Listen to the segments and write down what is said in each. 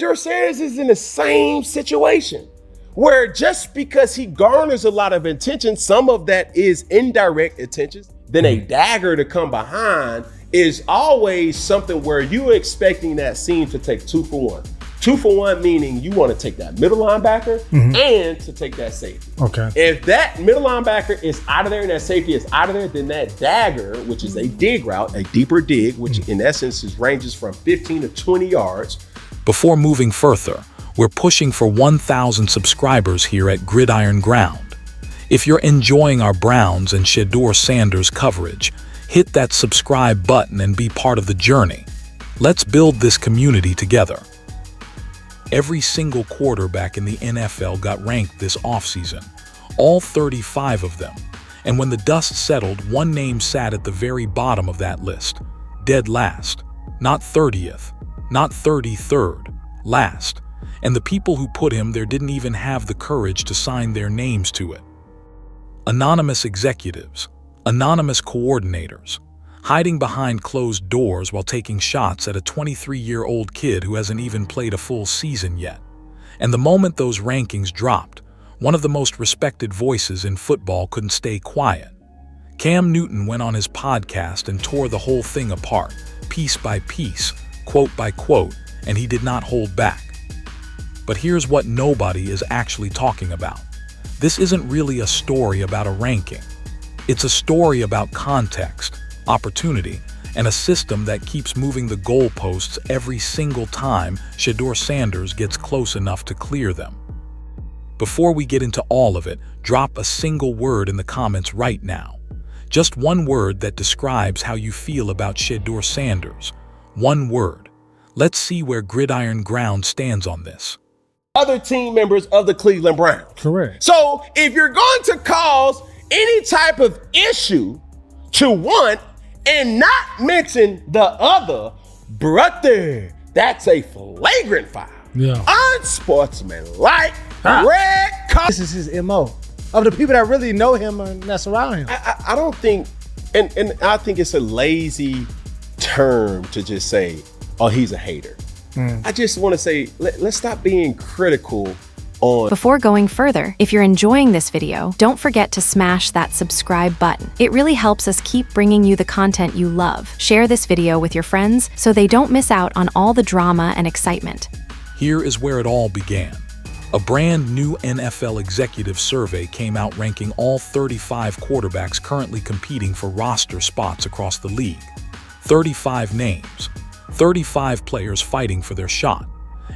Shedeur Sanders is in the same situation where just because he garners a lot of attention, some of that is indirect attention, then a dagger to come behind is always something where you're expecting that scene to take 2 for 1. 2 for 1 meaning you want to take that middle linebacker and to take that safety. Okay. If that middle linebacker is out of there and that safety is out of there, then that dagger, which is a dig route, a deeper dig, which in essence ranges from 15 to 20 yards. Before moving further, we're pushing for 1,000 subscribers here at Gridiron Ground. If you're enjoying our Browns and Shedeur Sanders coverage, hit that subscribe button and be part of the journey. Let's build this community together. Every single quarterback in the NFL got ranked this offseason, all 35 of them. And when the dust settled, one name sat at the very bottom of that list, dead last, not 30th, not 33rd, last. And the people who put him there didn't even have the courage to sign their names to it. Anonymous executives, anonymous coordinators, hiding behind closed doors while taking shots at a 23-year-old kid who hasn't even played a full season yet. And the moment those rankings dropped, one of the most respected voices in football couldn't stay quiet. Cam Newton went on his podcast and tore the whole thing apart, piece by piece, quote by quote, and he did not hold back. But here's what nobody is actually talking about. This isn't really a story about a ranking. It's a story about context, opportunity, and a system that keeps moving the goalposts every single time Shedeur Sanders gets close enough to clear them. Before we get into all of it, drop a single word in the comments right now. Just one word that describes how you feel about Shedeur Sanders. One word. Let's see where Gridiron Ground stands on this. Other team members of the Cleveland Browns. Correct. So if you're going to cause any type of issue to one and not mention the other, brother, that's a flagrant foul. Yeah. Unsportsmanlike, red card. This is his MO. Of the people that really know him and that's around him. I don't think, and I think it's a lazy term to just say, oh, he's a hater. I just want to say, let's stop being critical on. Before going further, if you're enjoying this video, don't forget to smash that subscribe button. It really helps us keep bringing you the content you love. Share this video with your friends so they don't miss out on all the drama and excitement. Here is where it all began. A brand new NFL executive survey came out ranking all 35 quarterbacks currently competing for roster spots across the league. 35 names, 35 players fighting for their shot.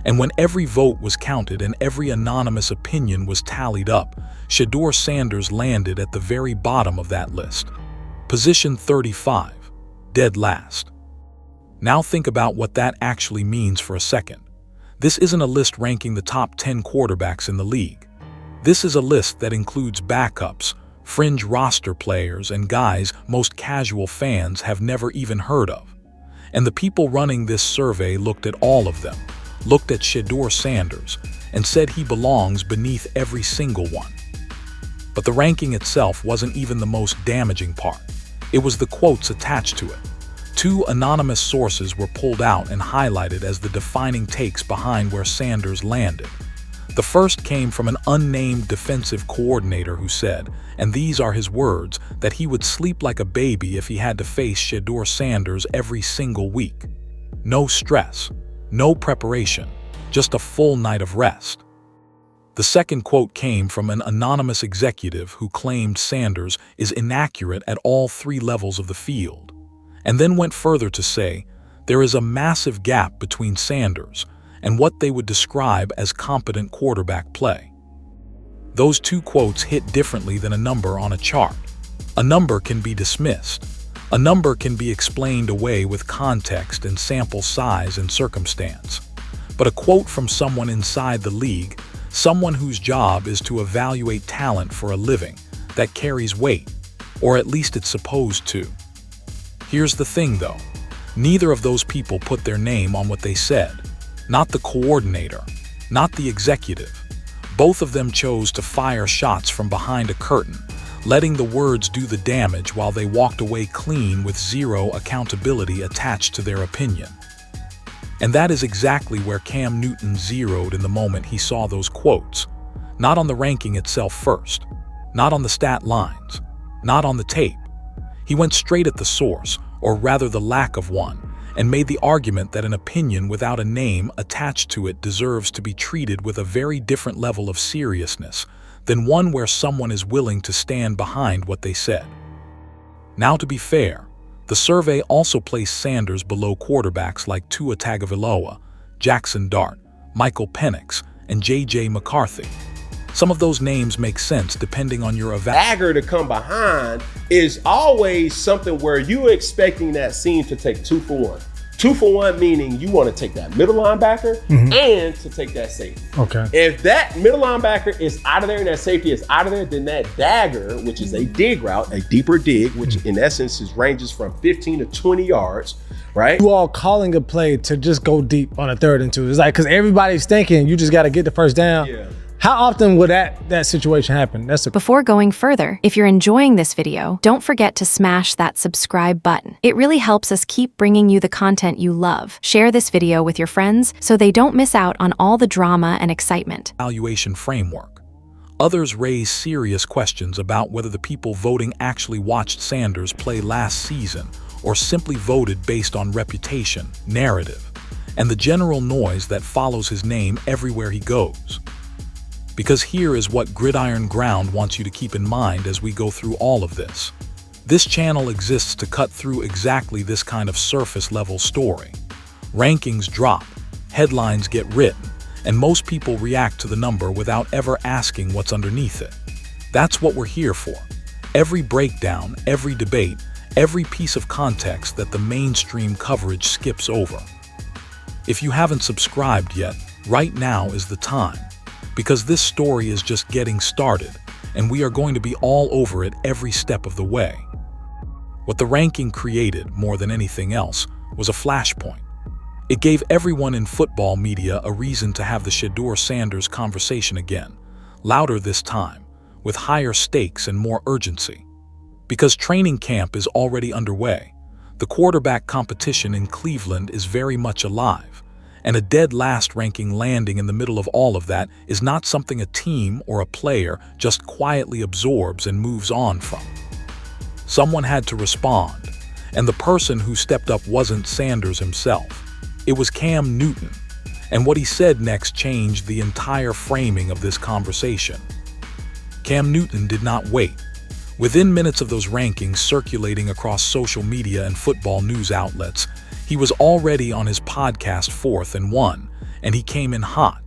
And when every vote was counted and every anonymous opinion was tallied up, Shedeur Sanders landed at the very bottom of that list. Position 35, dead last. Now think about what that actually means for a second. This isn't a list ranking the top 10 quarterbacks in the league. This is a list that includes backups, fringe roster players, and guys most casual fans have never even heard of. And the people running this survey looked at all of them, looked at Shedeur Sanders, and said he belongs beneath every single one. But the ranking itself wasn't even the most damaging part. It was the quotes attached to it. 2 anonymous sources were pulled out and highlighted as the defining takes behind where Sanders landed. The first came from an unnamed defensive coordinator who said, and these are his words, that he would sleep like a baby if he had to face Shedeur Sanders every single week. No stress, no preparation, just a full night of rest. The second quote came from an anonymous executive who claimed Sanders is inaccurate at all 3 levels of the field, and then went further to say there is a massive gap between Sanders and what they would describe as competent quarterback play. Those 2 quotes hit differently than a number on a chart. A number can be dismissed. A number can be explained away with context and sample size and circumstance. But a quote from someone inside the league, someone whose job is to evaluate talent for a living, that carries weight, or at least it's supposed to. Here's the thing though, neither of those people put their name on what they said. Not the coordinator, not the executive. Both of them chose to fire shots from behind a curtain, letting the words do the damage while they walked away clean with zero accountability attached to their opinion. And that is exactly where Cam Newton zeroed in the moment he saw those quotes. Not on the ranking itself first, not on the stat lines, not on the tape. He went straight at the source, or rather the lack of one, and made the argument that an opinion without a name attached to it deserves to be treated with a very different level of seriousness than one where someone is willing to stand behind what they said. Now, to be fair, the survey also placed Sanders below quarterbacks like Tua Tagovailoa, Jackson Dart, Michael Penix, and J.J. McCarthy. Some of those names make sense depending on your dagger to come behind is always something where you're expecting that scene to take 2 for 1. 2 for 1 meaning you want to take that middle linebacker and to take that safety. Okay. If that middle linebacker is out of there and that safety is out of there, then that dagger, which is a dig route, a deeper dig, which in essence ranges from 15 to 20 yards, right? You all calling a play to just go deep on a 3rd and 2. It's like, because everybody's thinking you just got to get the first down. Yeah. How often would that situation happen? Before going further, if you're enjoying this video, don't forget to smash that subscribe button. It really helps us keep bringing you the content you love. Share this video with your friends so they don't miss out on all the drama and excitement. Evaluation framework. Others raise serious questions about whether the people voting actually watched Sanders play last season or simply voted based on reputation, narrative, and the general noise that follows his name everywhere he goes. Because here is what Gridiron Ground wants you to keep in mind as we go through all of this. This channel exists to cut through exactly this kind of surface-level story. Rankings drop, headlines get written, and most people react to the number without ever asking what's underneath it. That's what we're here for. Every breakdown, every debate, every piece of context that the mainstream coverage skips over. If you haven't subscribed yet, right now is the time. Because this story is just getting started, and we are going to be all over it every step of the way. What the ranking created, more than anything else, was a flashpoint. It gave everyone in football media a reason to have the Shedeur Sanders conversation again, louder this time, with higher stakes and more urgency. Because training camp is already underway, the quarterback competition in Cleveland is very much alive. And a dead last ranking landing in the middle of all of that is not something a team or a player just quietly absorbs and moves on from. Someone had to respond, and the person who stepped up wasn't Sanders himself. It was Cam Newton, and what he said next changed the entire framing of this conversation. Cam Newton did not wait. Within minutes of those rankings circulating across social media and football news outlets, he was already on his podcast 4th and 1, and he came in hot.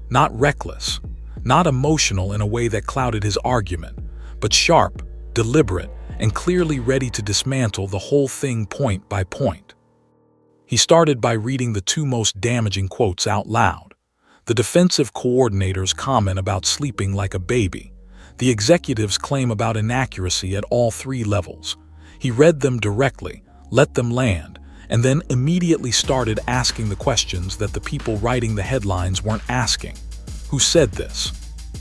Not reckless, not emotional in a way that clouded his argument, but sharp, deliberate, and clearly ready to dismantle the whole thing point by point. He started by reading the 2 most damaging quotes out loud. The defensive coordinator's comment about sleeping like a baby. The executive's claim about inaccuracy at all 3 levels. He read them directly, let them land, and then immediately started asking the questions that the people writing the headlines weren't asking. Who said this?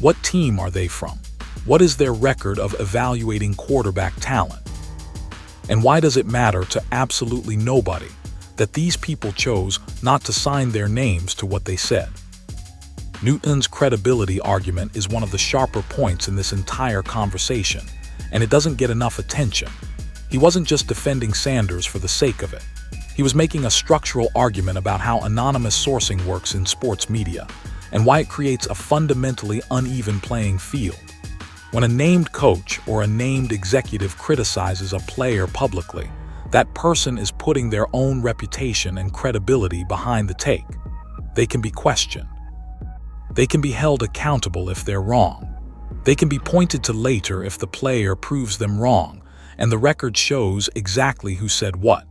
What team are they from? What is their record of evaluating quarterback talent? And why does it matter to absolutely nobody that these people chose not to sign their names to what they said? Newton's credibility argument is one of the sharper points in this entire conversation, and it doesn't get enough attention. He wasn't just defending Sanders for the sake of it. He was making a structural argument about how anonymous sourcing works in sports media and why it creates a fundamentally uneven playing field. When a named coach or a named executive criticizes a player publicly, that person is putting their own reputation and credibility behind the take. They can be questioned. They can be held accountable if they're wrong. They can be pointed to later if the player proves them wrong, and the record shows exactly who said what.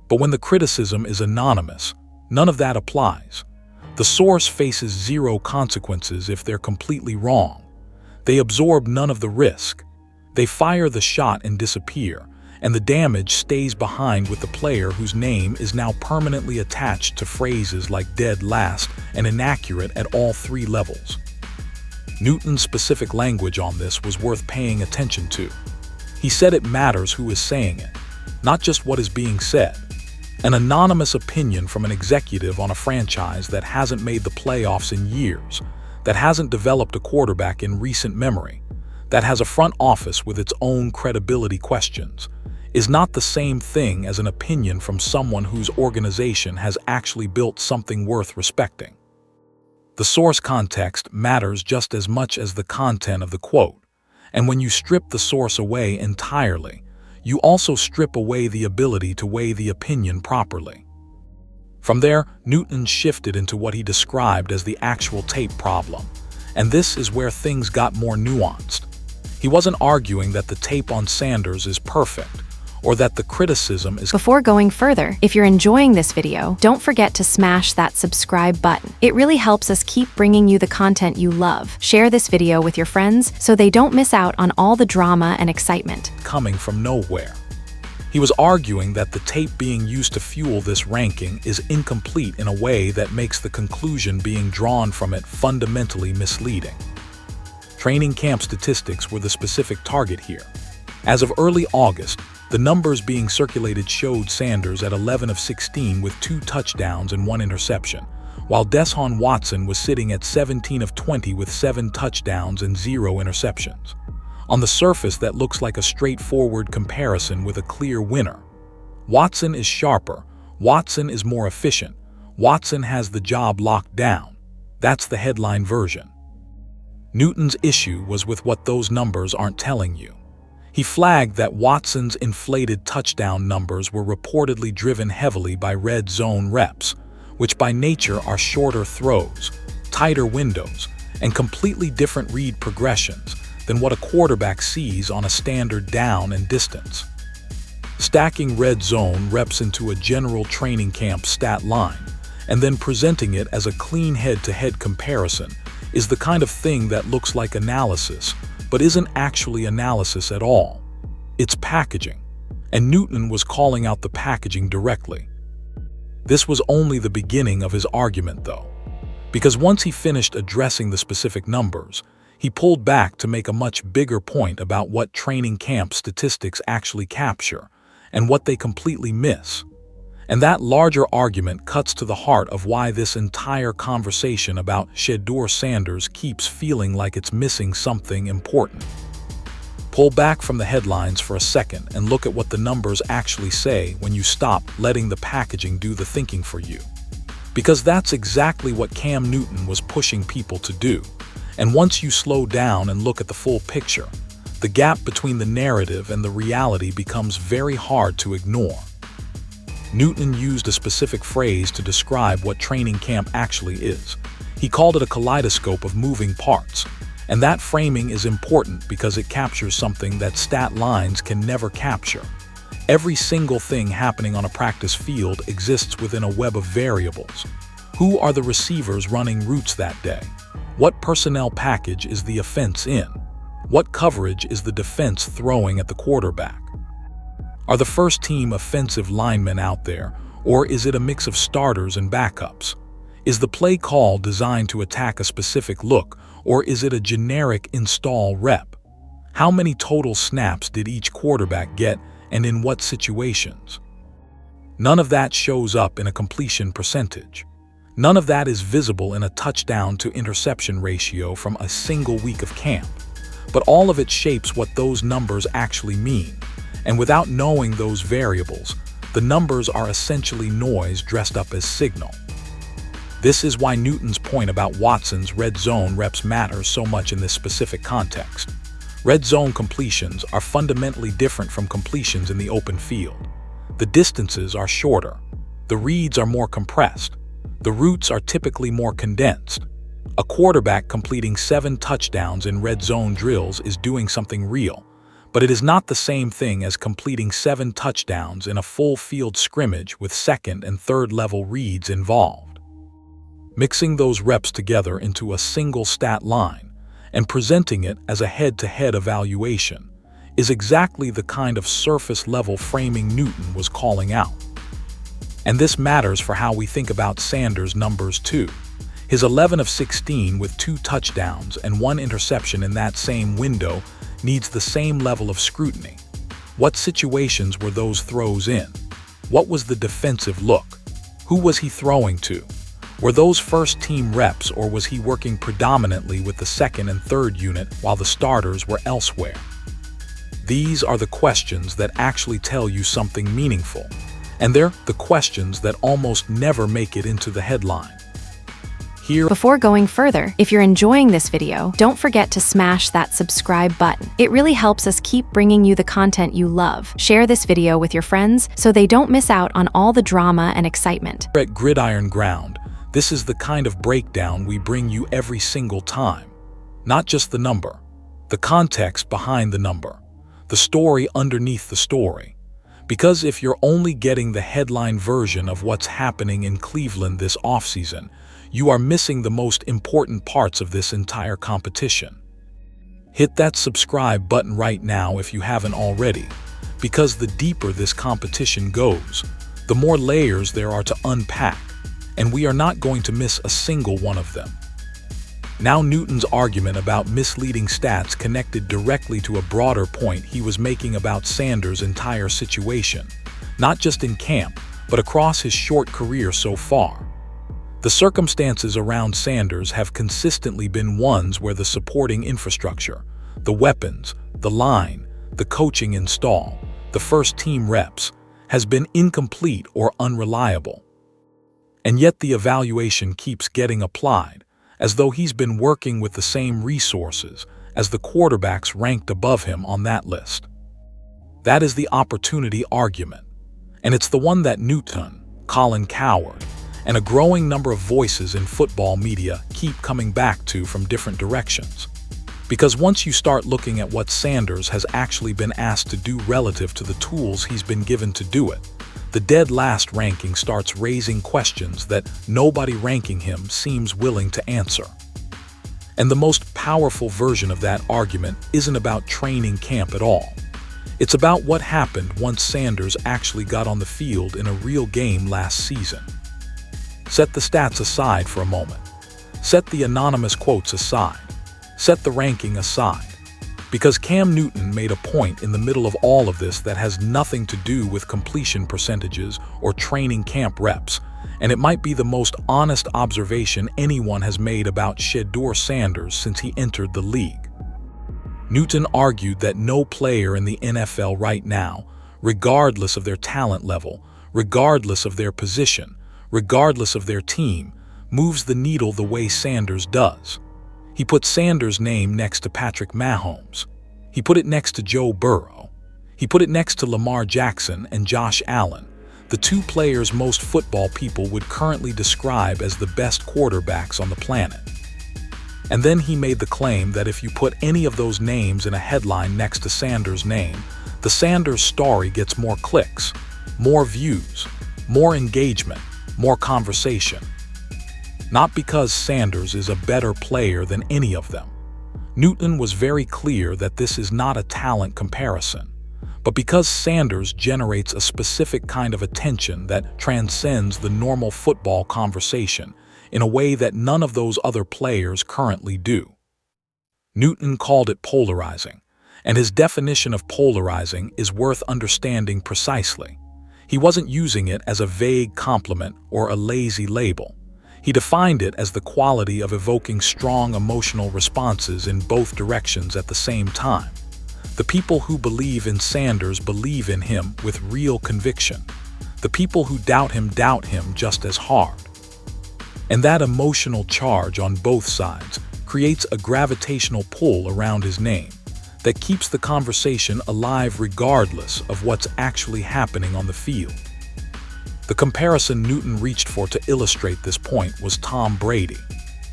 But when the criticism is anonymous, none of that applies. The source faces 0 consequences if they're completely wrong. They absorb none of the risk. They fire the shot and disappear, and the damage stays behind with the player whose name is now permanently attached to phrases like dead last and inaccurate at all 3 levels. Newton's specific language on this was worth paying attention to. He said it matters who is saying it, not just what is being said. An anonymous opinion from an executive on a franchise that hasn't made the playoffs in years, that hasn't developed a quarterback in recent memory, that has a front office with its own credibility questions, is not the same thing as an opinion from someone whose organization has actually built something worth respecting. The source context matters just as much as the content of the quote, and when you strip the source away entirely, you also strip away the ability to weigh the opinion properly. From there, Newton shifted into what he described as the actual tape problem, and this is where things got more nuanced. He wasn't arguing that the tape on Sanders is perfect, or that the criticism is... Before going further, if you're enjoying this video, don't forget to smash that subscribe button. It really helps us keep bringing you the content you love. Share this video with your friends so they don't miss out on all the drama and excitement. Coming from nowhere. He was arguing that the tape being used to fuel this ranking is incomplete in a way that makes the conclusion being drawn from it fundamentally misleading. Training camp statistics were the specific target here. As of early August, the numbers being circulated showed Sanders at 11 of 16 with 2 touchdowns and 1 interception, while Deshaun Watson was sitting at 17 of 20 with 7 touchdowns and 0 interceptions. On the surface, that looks like a straightforward comparison with a clear winner. Watson is sharper, Watson is more efficient, Watson has the job locked down. That's the headline version. Newton's issue was with what those numbers aren't telling you. He flagged that Watson's inflated touchdown numbers were reportedly driven heavily by red zone reps, which by nature are shorter throws, tighter windows, and completely different read progressions than what a quarterback sees on a standard down and distance. Stacking red zone reps into a general training camp stat line and then presenting it as a clean head-to-head comparison is the kind of thing that looks like analysis, but isn't actually analysis at all. It's packaging, and Newton was calling out the packaging directly. This was only the beginning of his argument, though, because once he finished addressing the specific numbers, he pulled back to make a much bigger point about what training camp statistics actually capture and what they completely miss. And that larger argument cuts to the heart of why this entire conversation about Shedeur Sanders keeps feeling like it's missing something important. Pull back from the headlines for a second and look at what the numbers actually say when you stop letting the packaging do the thinking for you. Because that's exactly what Cam Newton was pushing people to do. And once you slow down and look at the full picture, the gap between the narrative and the reality becomes very hard to ignore. Newton used a specific phrase to describe what training camp actually is. He called it a kaleidoscope of moving parts, and that framing is important because it captures something that stat lines can never capture. Every single thing happening on a practice field exists within a web of variables. Who are the receivers running routes that day? What personnel package is the offense in? What coverage is the defense throwing at the quarterback? Are the first-team offensive linemen out there, or is it a mix of starters and backups? Is the play call designed to attack a specific look, or is it a generic install rep? How many total snaps did each quarterback get, and in what situations? None of that shows up in a completion percentage. None of that is visible in a touchdown-to-interception ratio from a single week of camp. But all of it shapes what those numbers actually mean. And without knowing those variables, the numbers are essentially noise dressed up as signal. This is why Newton's point about Watson's red zone reps matters so much in this specific context. Red zone completions are fundamentally different from completions in the open field. The distances are shorter. The reads are more compressed. The routes are typically more condensed. A quarterback completing 7 touchdowns in red zone drills is doing something real, but it is not the same thing as completing 7 touchdowns in a full field scrimmage with second and third level reads involved. Mixing those reps together into a single stat line and presenting it as a head-to-head evaluation is exactly the kind of surface-level framing Newton was calling out. And this matters for how we think about Sanders' numbers too. His 11 of 16 with 2 touchdowns and 1 interception in that same window needs the same level of scrutiny. What situations were those throws in? What was the defensive look? Who was he throwing to? Were those first-team reps, or was he working predominantly with the second and third unit while the starters were elsewhere? These are the questions that actually tell you something meaningful, and they're the questions that almost never make it into the headline. Before going further, if you're enjoying this video, don't forget to smash that subscribe button. It really helps us keep bringing you the content you love. Share this video with your friends so they don't miss out on all the drama and excitement. At Gridiron Ground, this is the kind of breakdown we bring you every single time. Not just the number, the context behind the number, the story underneath the story. Because if you're only getting the headline version of what's happening in Cleveland this offseason, you are missing the most important parts of this entire competition. Hit that subscribe button right now if you haven't already, because the deeper this competition goes, the more layers there are to unpack, and we are not going to miss a single one of them. Now Newton's argument about misleading stats connected directly to a broader point he was making about Sanders' entire situation, not just in camp, but across his short career so far. The circumstances around Sanders have consistently been ones where the supporting infrastructure, the weapons, the line, the coaching install, the first-team reps, has been incomplete or unreliable. And yet the evaluation keeps getting applied, as though he's been working with the same resources as the quarterbacks ranked above him on that list. That is the opportunity argument, and it's the one that Newton, Colin Coward, and a growing number of voices in football media keep coming back to from different directions. Because once you start looking at what Sanders has actually been asked to do relative to the tools he's been given to do it, the dead last ranking starts raising questions that nobody ranking him seems willing to answer. And the most powerful version of that argument isn't about training camp at all. It's about what happened once Sanders actually got on the field in a real game last season. Set the stats aside for a moment. Set the anonymous quotes aside. Set the ranking aside. Because Cam Newton made a point in the middle of all of this that has nothing to do with completion percentages or training camp reps, and it might be the most honest observation anyone has made about Shedeur Sanders since he entered the league. Newton argued that no player in the NFL right now, regardless of their talent level, regardless of their position, regardless of their team, moves the needle the way Sanders does. He put Sanders' name next to Patrick Mahomes. He put it next to Joe Burrow. He put it next to Lamar Jackson and Josh Allen, the two players most football people would currently describe as the best quarterbacks on the planet. And then he made the claim that if you put any of those names in a headline next to Sanders' name, the Sanders story gets more clicks, more views, more engagement, more conversation. Not because Sanders is a better player than any of them. Newton was very clear that this is not a talent comparison, but because Sanders generates a specific kind of attention that transcends the normal football conversation in a way that none of those other players currently do. Newton called it polarizing, and his definition of polarizing is worth understanding precisely. He wasn't using it as a vague compliment or a lazy label. He defined it as the quality of evoking strong emotional responses in both directions at the same time. The people who believe in Sanders believe in him with real conviction. The people who doubt him just as hard. And that emotional charge on both sides creates a gravitational pull around his name that keeps the conversation alive regardless of what's actually happening on the field. The comparison Newton reached for to illustrate this point was Tom Brady.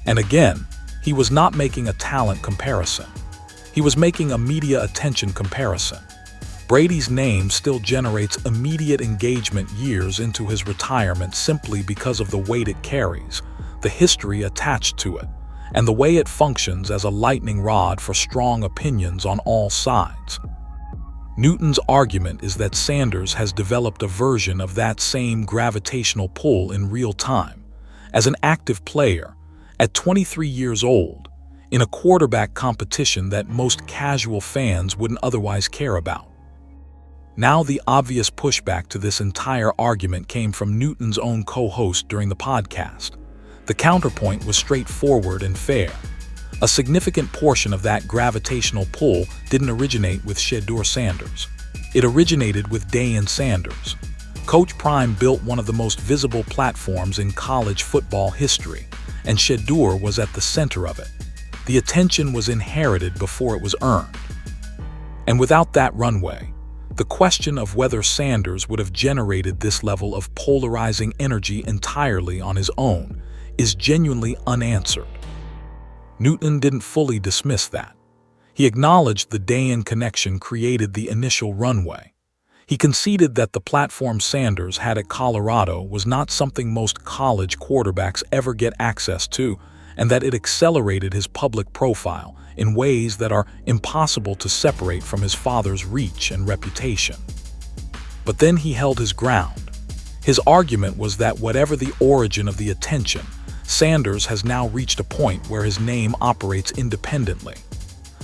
And again, he was not making a talent comparison. He was making a media attention comparison. Brady's name still generates immediate engagement years into his retirement simply because of the weight it carries, the history attached to it, and the way it functions as a lightning rod for strong opinions on all sides. Newton's argument is that Sanders has developed a version of that same gravitational pull in real time, as an active player, at 23 years old, in a quarterback competition that most casual fans wouldn't otherwise care about. Now the obvious pushback to this entire argument came from Newton's own co-host during the podcast. The counterpoint was straightforward and fair. A significant portion of that gravitational pull didn't originate with Shedeur Sanders. It originated with Deion Sanders. Coach Prime built one of the most visible platforms in college football history, and Shedeur was at the center of it. The attention was inherited before it was earned. And without that runway, the question of whether Sanders would have generated this level of polarizing energy entirely on his own is genuinely unanswered. Newton didn't fully dismiss that. He acknowledged the Deion connection created the initial runway. He conceded that the platform Sanders had at Colorado was not something most college quarterbacks ever get access to, and that it accelerated his public profile in ways that are impossible to separate from his father's reach and reputation. But then he held his ground. His argument was that whatever the origin of the attention, Sanders has now reached a point where his name operates independently.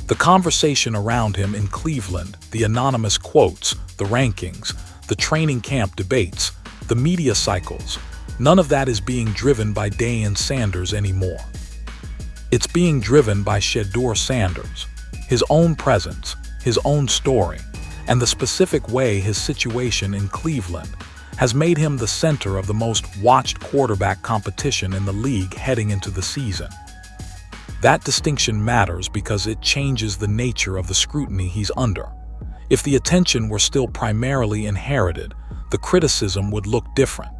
The conversation around him in Cleveland, the anonymous quotes, the rankings, the training camp debates, the media cycles, none of that is being driven by Deion Sanders anymore. It's being driven by Shedeur Sanders, his own presence, his own story, and the specific way his situation in Cleveland has made him the center of the most watched quarterback competition in the league heading into the season. That distinction matters because it changes the nature of the scrutiny he's under. If the attention were still primarily inherited, the criticism would look different.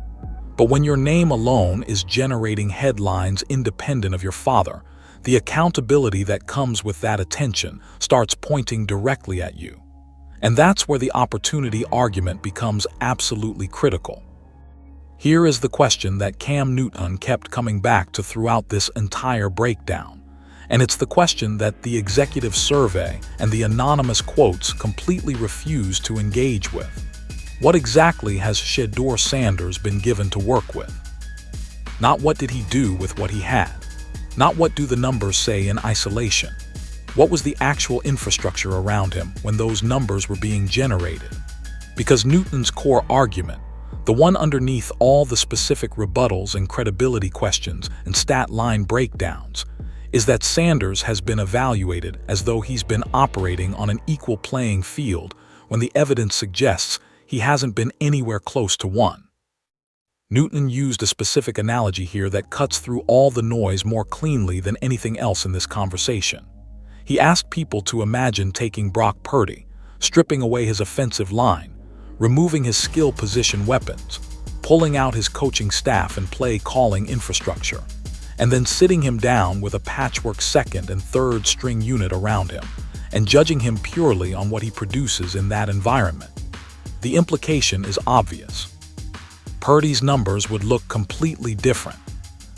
But when your name alone is generating headlines independent of your father, the accountability that comes with that attention starts pointing directly at you. And that's where the opportunity argument becomes absolutely critical. Here is the question that Cam Newton kept coming back to throughout this entire breakdown. And it's the question that the executive survey and the anonymous quotes completely refuse to engage with. What exactly has Shedeur Sanders been given to work with? Not what did he do with what he had. Not what do the numbers say in isolation. What was the actual infrastructure around him when those numbers were being generated? Because Newton's core argument, the one underneath all the specific rebuttals and credibility questions and stat line breakdowns, is that Sanders has been evaluated as though he's been operating on an equal playing field when the evidence suggests he hasn't been anywhere close to one. Newton used a specific analogy here that cuts through all the noise more cleanly than anything else in this conversation. He asked people to imagine taking Brock Purdy, stripping away his offensive line, removing his skill position weapons, pulling out his coaching staff and play calling infrastructure, and then sitting him down with a patchwork second and third string unit around him, and judging him purely on what he produces in that environment. The implication is obvious. Purdy's numbers would look completely different.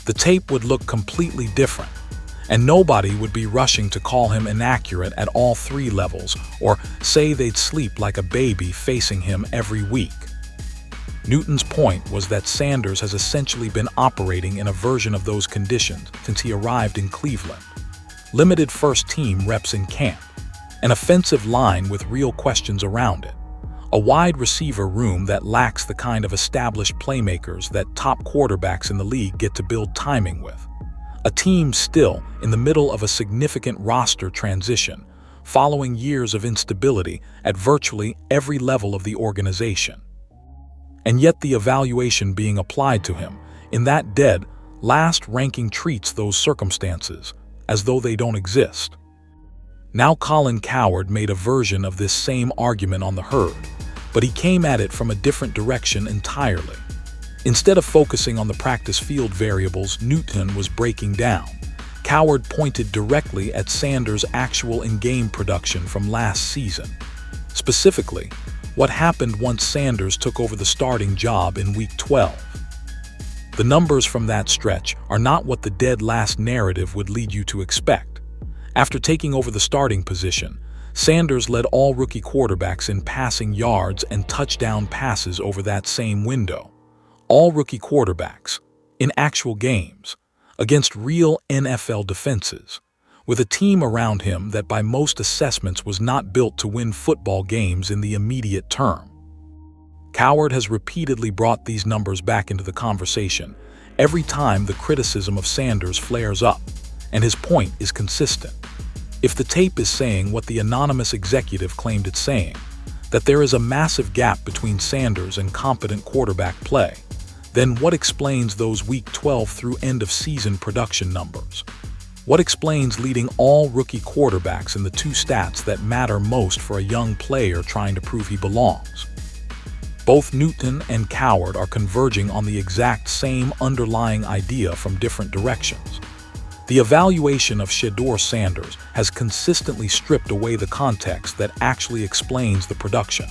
The tape would look completely different. And nobody would be rushing to call him inaccurate at all three levels or say they'd sleep like a baby facing him every week. Newton's point was that Sanders has essentially been operating in a version of those conditions since he arrived in Cleveland. Limited first-team reps in camp, an offensive line with real questions around it, a wide receiver room that lacks the kind of established playmakers that top quarterbacks in the league get to build timing with. A team still in the middle of a significant roster transition, following years of instability at virtually every level of the organization. And yet the evaluation being applied to him in that dead last ranking treats those circumstances as though they don't exist. Now Colin Coward made a version of this same argument on the herd, but he came at it from a different direction entirely. Instead of focusing on the practice field variables Newton was breaking down, Coward pointed directly at Sanders' actual in-game production from last season. Specifically, what happened once Sanders took over the starting job in Week 12. The numbers from that stretch are not what the dead last narrative would lead you to expect. After taking over the starting position, Sanders led all rookie quarterbacks in passing yards and touchdown passes over that same window. All rookie quarterbacks, in actual games, against real NFL defenses, with a team around him that by most assessments was not built to win football games in the immediate term. Coward has repeatedly brought these numbers back into the conversation every time the criticism of Sanders flares up, and his point is consistent. If the tape is saying what the anonymous executive claimed it's saying, that there is a massive gap between Sanders and competent quarterback play, then what explains those Week 12 through end-of-season production numbers? What explains leading all rookie quarterbacks in the two stats that matter most for a young player trying to prove he belongs? Both Newton and Coward are converging on the exact same underlying idea from different directions. The evaluation of Shedeur Sanders has consistently stripped away the context that actually explains the production,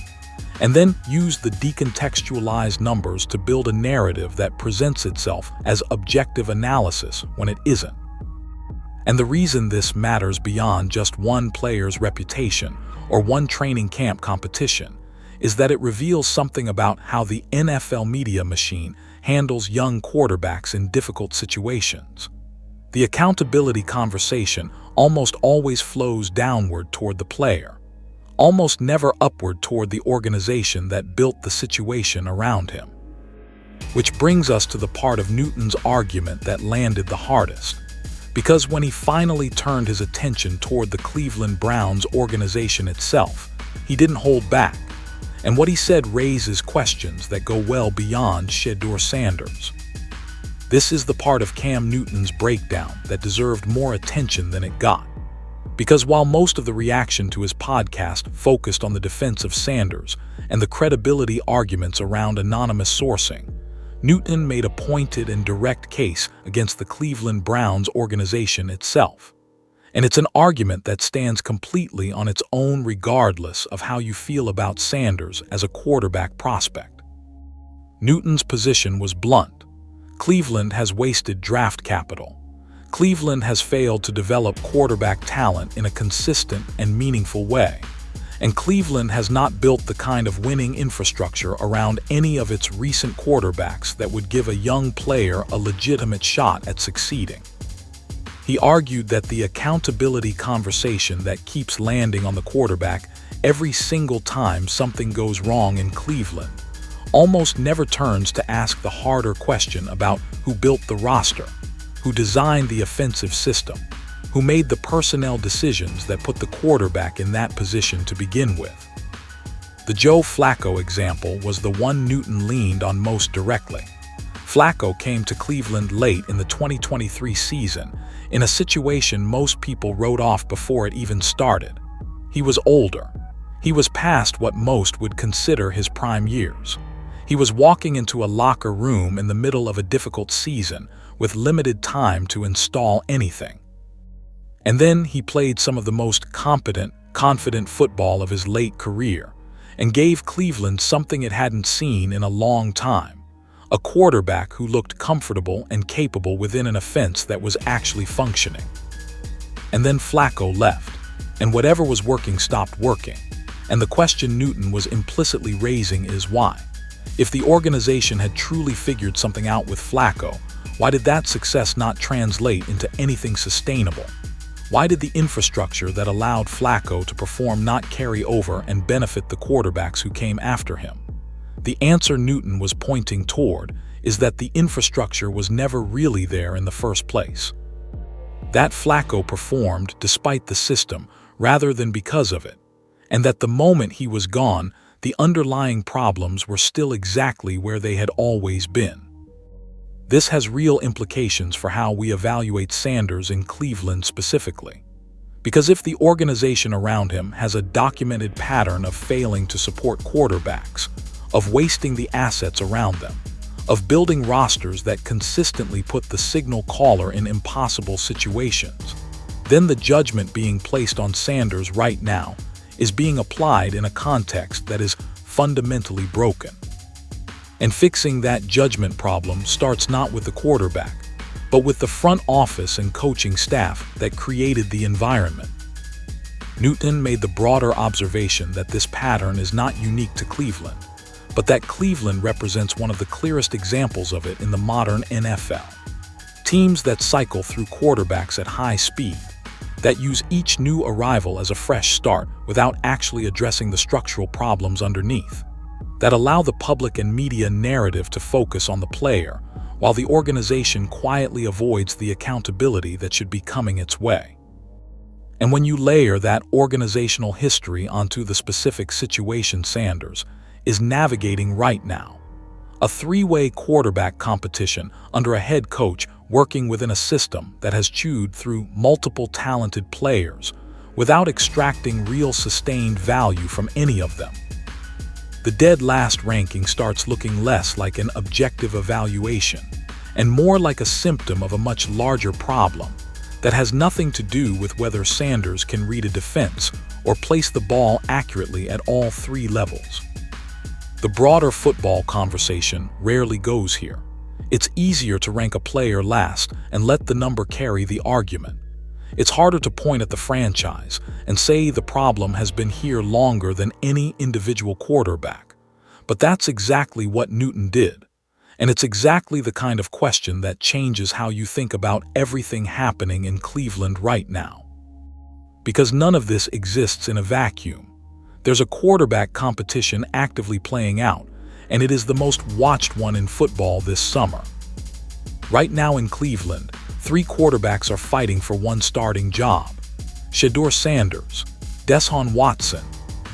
and then used the decontextualized numbers to build a narrative that presents itself as objective analysis when it isn't. And the reason this matters beyond just one player's reputation or one training camp competition is that it reveals something about how the NFL media machine handles young quarterbacks in difficult situations. The accountability conversation almost always flows downward toward the player, almost never upward toward the organization that built the situation around him. Which brings us to the part of Newton's argument that landed the hardest. Because when he finally turned his attention toward the Cleveland Browns organization itself, he didn't hold back. And what he said raises questions that go well beyond Shedeur Sanders. This is the part of Cam Newton's breakdown that deserved more attention than it got. Because while most of the reaction to his podcast focused on the defense of Sanders and the credibility arguments around anonymous sourcing, Newton made a pointed and direct case against the Cleveland Browns organization itself. And it's an argument that stands completely on its own regardless of how you feel about Sanders as a quarterback prospect. Newton's position was blunt. Cleveland has wasted draft capital. Cleveland has failed to develop quarterback talent in a consistent and meaningful way. And Cleveland has not built the kind of winning infrastructure around any of its recent quarterbacks that would give a young player a legitimate shot at succeeding. He argued that the accountability conversation that keeps landing on the quarterback every single time something goes wrong in Cleveland almost never turns to ask the harder question about who built the roster, who designed the offensive system, who made the personnel decisions that put the quarterback in that position to begin with. The Joe Flacco example was the one Newton leaned on most directly. Flacco came to Cleveland late in the 2023 season in a situation most people wrote off before it even started. He was older. He was past what most would consider his prime years. He was walking into a locker room in the middle of a difficult season with limited time to install anything. And then he played some of the most competent, confident football of his late career and gave Cleveland something it hadn't seen in a long time, a quarterback who looked comfortable and capable within an offense that was actually functioning. And then Flacco left, and whatever was working stopped working. And the question Newton was implicitly raising is why? If the organization had truly figured something out with Flacco, why did that success not translate into anything sustainable? Why did the infrastructure that allowed Flacco to perform not carry over and benefit the quarterbacks who came after him? The answer Newton was pointing toward is that the infrastructure was never really there in the first place. That Flacco performed despite the system rather than because of it, and that the moment he was gone, the underlying problems were still exactly where they had always been. This has real implications for how we evaluate Sanders in Cleveland specifically. Because if the organization around him has a documented pattern of failing to support quarterbacks, of wasting the assets around them, of building rosters that consistently put the signal caller in impossible situations, then the judgment being placed on Sanders right now is being applied in a context that is fundamentally broken. And fixing that judgment problem starts not with the quarterback, but with the front office and coaching staff that created the environment. Newton made the broader observation that this pattern is not unique to Cleveland, but that Cleveland represents one of the clearest examples of it in the modern NFL. Teams that cycle through quarterbacks at high speed, that use each new arrival as a fresh start without actually addressing the structural problems underneath, that allow the public and media narrative to focus on the player, while the organization quietly avoids the accountability that should be coming its way. And when you layer that organizational history onto the specific situation Sanders is navigating right now, a three-way quarterback competition under a head coach working within a system that has chewed through multiple talented players without extracting real sustained value from any of them, the dead last ranking starts looking less like an objective evaluation and more like a symptom of a much larger problem that has nothing to do with whether Sanders can read a defense or place the ball accurately at all three levels. The broader football conversation rarely goes here. It's easier to rank a player last and let the number carry the argument. It's harder to point at the franchise and say the problem has been here longer than any individual quarterback. But that's exactly what Newton did. And it's exactly the kind of question that changes how you think about everything happening in Cleveland right now. Because none of this exists in a vacuum. There's a quarterback competition actively playing out, and it is the most watched one in football this summer. Right now in Cleveland, three quarterbacks are fighting for one starting job: Shedeur Sanders, Deshaun Watson,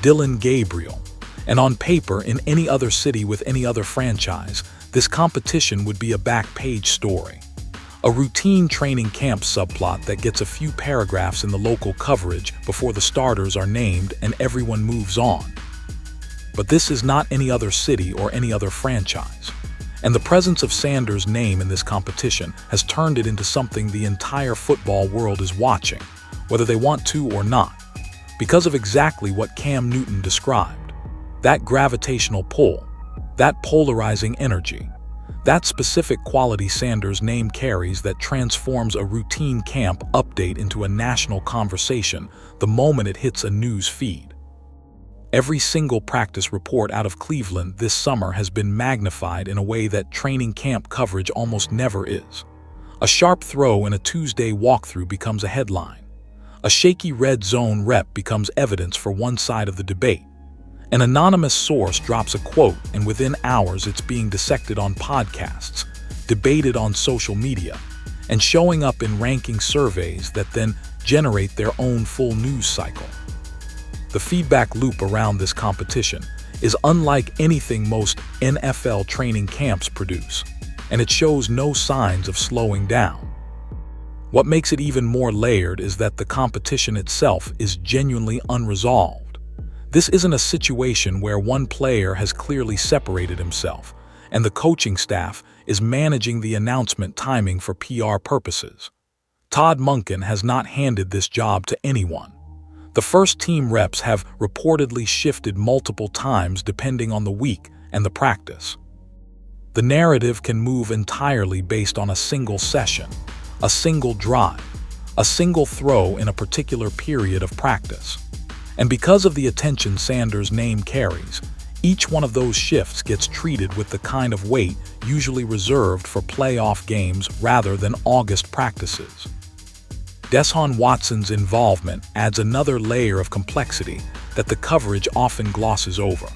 Dillon Gabriel. And on paper, in any other city with any other franchise, this competition would be a back-page story. A routine training camp subplot that gets a few paragraphs in the local coverage before the starters are named and everyone moves on. But this is not any other city or any other franchise. And the presence of Sanders' name in this competition has turned it into something the entire football world is watching, whether they want to or not, because of exactly what Cam Newton described. That gravitational pull, that polarizing energy, that specific quality Sanders' name carries that transforms a routine camp update into a national conversation the moment it hits a news feed. Every single practice report out of Cleveland this summer has been magnified in a way that training camp coverage almost never is. A sharp throw in a Tuesday walkthrough becomes a headline. A shaky red zone rep becomes evidence for one side of the debate. An anonymous source drops a quote, and within hours it's being dissected on podcasts, debated on social media, and showing up in ranking surveys that then generate their own full news cycle. The feedback loop around this competition is unlike anything most NFL training camps produce, and it shows no signs of slowing down. What makes it even more layered is that the competition itself is genuinely unresolved. This isn't a situation where one player has clearly separated himself, and the coaching staff is managing the announcement timing for PR purposes. Todd Monken has not handed this job to anyone. The first team reps have reportedly shifted multiple times depending on the week and the practice. The narrative can move entirely based on a single session, a single drive, a single throw in a particular period of practice. And because of the attention Sanders' name carries, each one of those shifts gets treated with the kind of weight usually reserved for playoff games rather than August practices. Deshaun Watson's involvement adds another layer of complexity that the coverage often glosses over.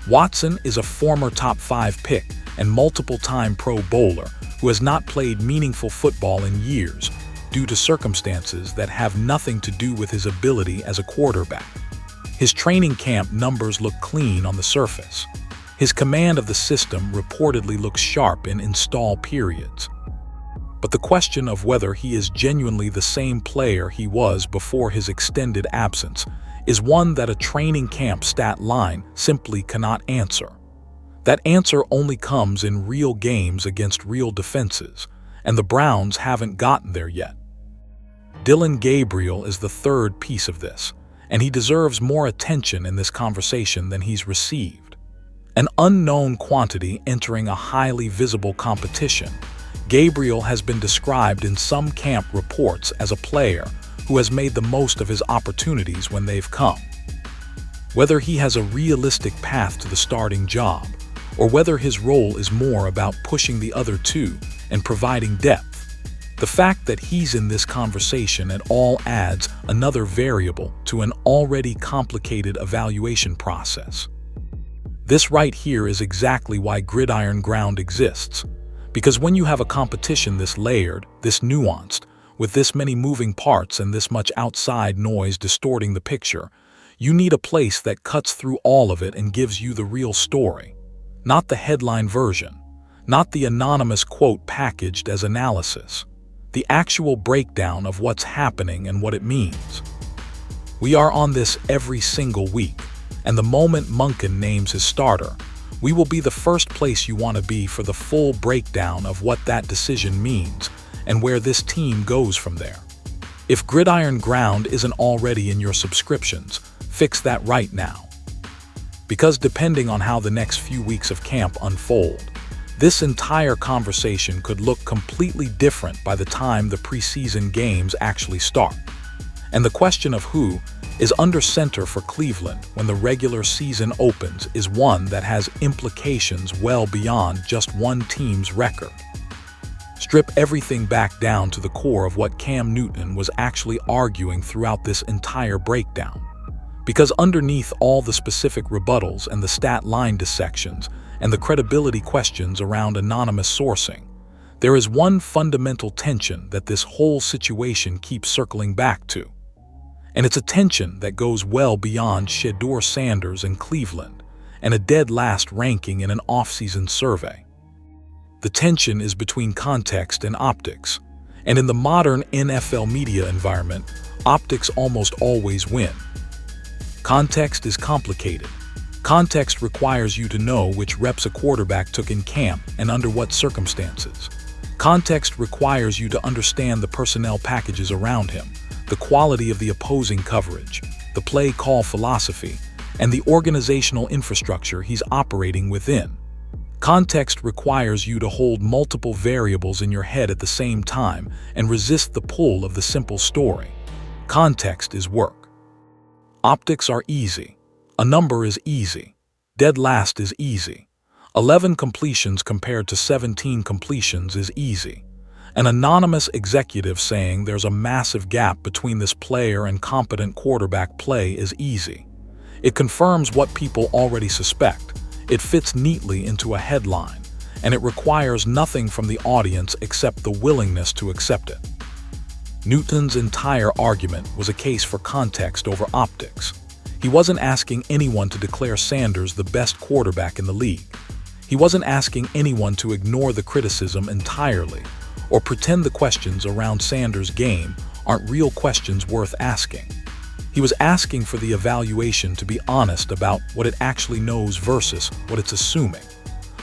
Watson is a former top 5 pick and multiple-time Pro Bowler who has not played meaningful football in years due to circumstances that have nothing to do with his ability as a quarterback. His training camp numbers look clean on the surface. His command of the system reportedly looks sharp in install periods. But the question of whether he is genuinely the same player he was before his extended absence is one that a training camp stat line simply cannot answer. That answer only comes in real games against real defenses, and the Browns haven't gotten there yet. Dillon Gabriel is the third piece of this, and he deserves more attention in this conversation than he's received. An unknown quantity entering a highly visible competition, Gabriel has been described in some camp reports as a player who has made the most of his opportunities when they've come. Whether he has a realistic path to the starting job, or whether his role is more about pushing the other two and providing depth, The fact that he's in this conversation at all adds another variable to an already complicated evaluation process. This right here is exactly why Gridiron Ground exists. Because when you have a competition this layered, this nuanced, with this many moving parts and this much outside noise distorting the picture, you need a place that cuts through all of it and gives you the real story. Not the headline version, not the anonymous quote packaged as analysis. The actual breakdown of what's happening and what it means. We are on this every single week, and the moment Monken names his starter, we will be the first place you want to be for the full breakdown of what that decision means and where this team goes from there. If Gridiron Ground isn't already in your subscriptions, fix that right now. Because depending on how the next few weeks of camp unfold, this entire conversation could look completely different by the time the preseason games actually start. And the question of who is under center for Cleveland when the regular season opens is one that has implications well beyond just one team's record. Strip everything back down to the core of what Cam Newton was actually arguing throughout this entire breakdown. Because underneath all the specific rebuttals and the stat line dissections and the credibility questions around anonymous sourcing, there is one fundamental tension that this whole situation keeps circling back to. And it's a tension that goes well beyond Shedeur Sanders and Cleveland and a dead last ranking in an offseason survey. The tension is between context and optics, and in the modern NFL media environment, optics almost always win. Context is complicated. Context requires you to know which reps a quarterback took in camp and under what circumstances. Context requires you to understand the personnel packages around him, the quality of the opposing coverage, the play call philosophy, and the organizational infrastructure he's operating within. Context requires you to hold multiple variables in your head at the same time and resist the pull of the simple story. Context is work. Optics are easy. A number is easy. Dead last is easy. 11 completions compared to 17 completions is easy. An anonymous executive saying there's a massive gap between this player and competent quarterback play is easy. It confirms what people already suspect. It fits neatly into a headline, and it requires nothing from the audience except the willingness to accept it. Newton's entire argument was a case for context over optics. He wasn't asking anyone to declare Sanders the best quarterback in the league. He wasn't asking anyone to ignore the criticism entirely or pretend the questions around Sanders' game aren't real questions worth asking. He was asking for the evaluation to be honest about what it actually knows versus what it's assuming,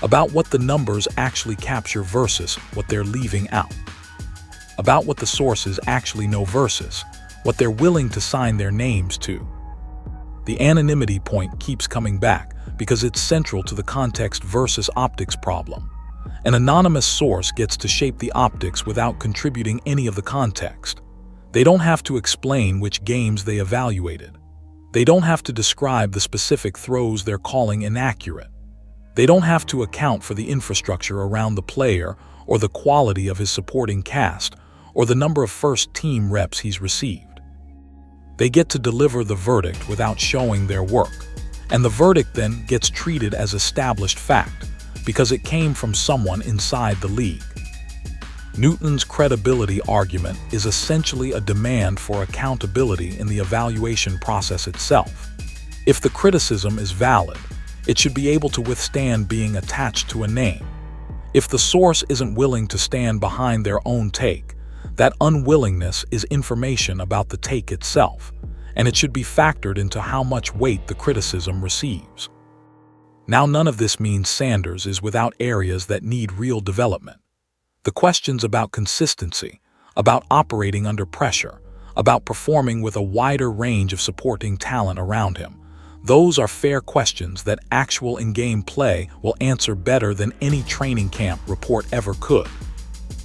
about what the numbers actually capture versus what they're leaving out, about what the sources actually know versus what they're willing to sign their names to. The anonymity point keeps coming back because it's central to the context versus optics problem. An anonymous source gets to shape the optics without contributing any of the context. They don't have to explain which games they evaluated. They don't have to describe the specific throws they're calling inaccurate. They don't have to account for the infrastructure around the player or the quality of his supporting cast or the number of first-team reps he's received. They get to deliver the verdict without showing their work, and the verdict then gets treated as established fact because it came from someone inside the league. Newton's credibility argument is essentially a demand for accountability in the evaluation process itself. If the criticism is valid, it should be able to withstand being attached to a name. If the source isn't willing to stand behind their own take, that unwillingness is information about the take itself, and it should be factored into how much weight the criticism receives. Now, none of this means Sanders is without areas that need real development. The questions about consistency, about operating under pressure, about performing with a wider range of supporting talent around him, those are fair questions that actual in-game play will answer better than any training camp report ever could.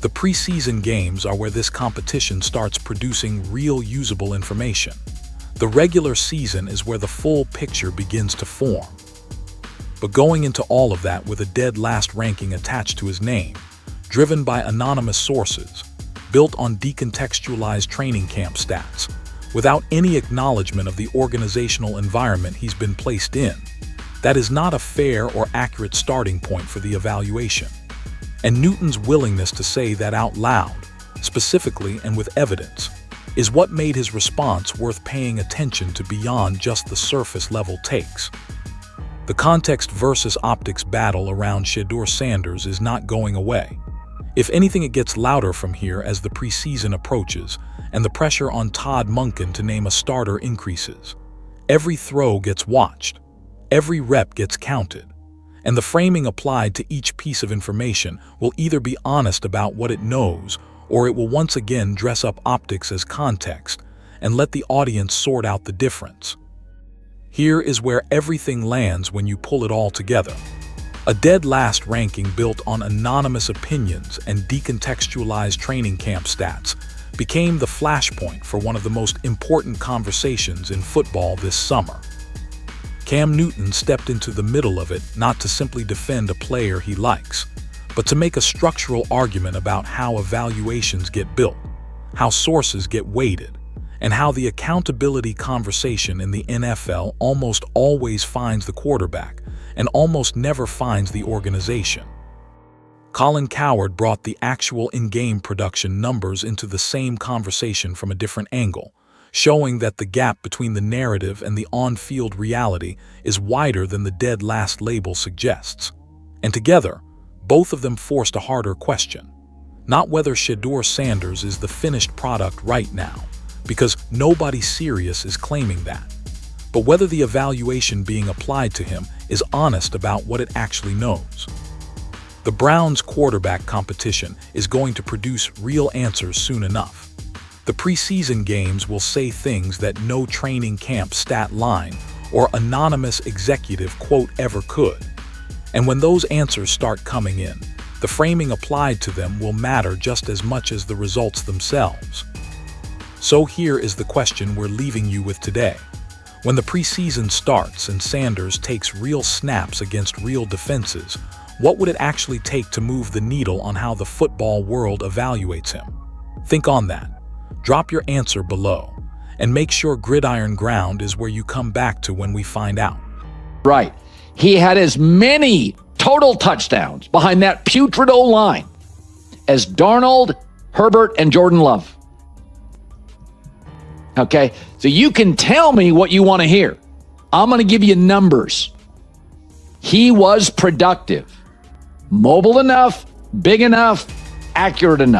The preseason games are where this competition starts producing real usable information. The regular season is where the full picture begins to form. But going into all of that with a dead last ranking attached to his name, driven by anonymous sources, built on decontextualized training camp stats, without any acknowledgement of the organizational environment he's been placed in. That is not a fair or accurate starting point for the evaluation. And Newton's willingness to say that out loud, specifically and with evidence, is what made his response worth paying attention to beyond just the surface-level takes. The context versus optics battle around Shedeur Sanders is not going away. If anything, it gets louder from here as the preseason approaches and the pressure on Todd Monken to name a starter increases. Every throw gets watched, every rep gets counted, and the framing applied to each piece of information will either be honest about what it knows, or it will once again dress up optics as context and let the audience sort out the difference. Here is where everything lands when you pull it all together. A dead last ranking built on anonymous opinions and decontextualized training camp stats became the flashpoint for one of the most important conversations in football this summer. Cam Newton stepped into the middle of it not to simply defend a player he likes, but to make a structural argument about how evaluations get built, how sources get weighted, and how the accountability conversation in the NFL almost always finds the quarterback and almost never finds the organization. Colin Coward brought the actual in-game production numbers into the same conversation from a different angle, showing that the gap between the narrative and the on-field reality is wider than the dead last label suggests. And together, both of them forced a harder question. Not whether Shedeur Sanders is the finished product right now, because nobody serious is claiming that, but whether the evaluation being applied to him is honest about what it actually knows. The Browns' quarterback competition is going to produce real answers soon enough. The preseason games will say things that no training camp stat line or anonymous executive quote ever could. And when those answers start coming in, the framing applied to them will matter just as much as the results themselves. So here is the question we're leaving you with today. When the preseason starts and Sanders takes real snaps against real defenses, what would it actually take to move the needle on how the football world evaluates him? Think on that. Drop your answer below, and make sure Gridiron Ground is where you come back to when we find out. Right. He had as many total touchdowns behind that putrid O-line as Darnold, Herbert, and Jordan Love. Okay, so you can tell me what you want to hear. I'm going to give you numbers. He was productive, mobile enough, big enough, accurate enough.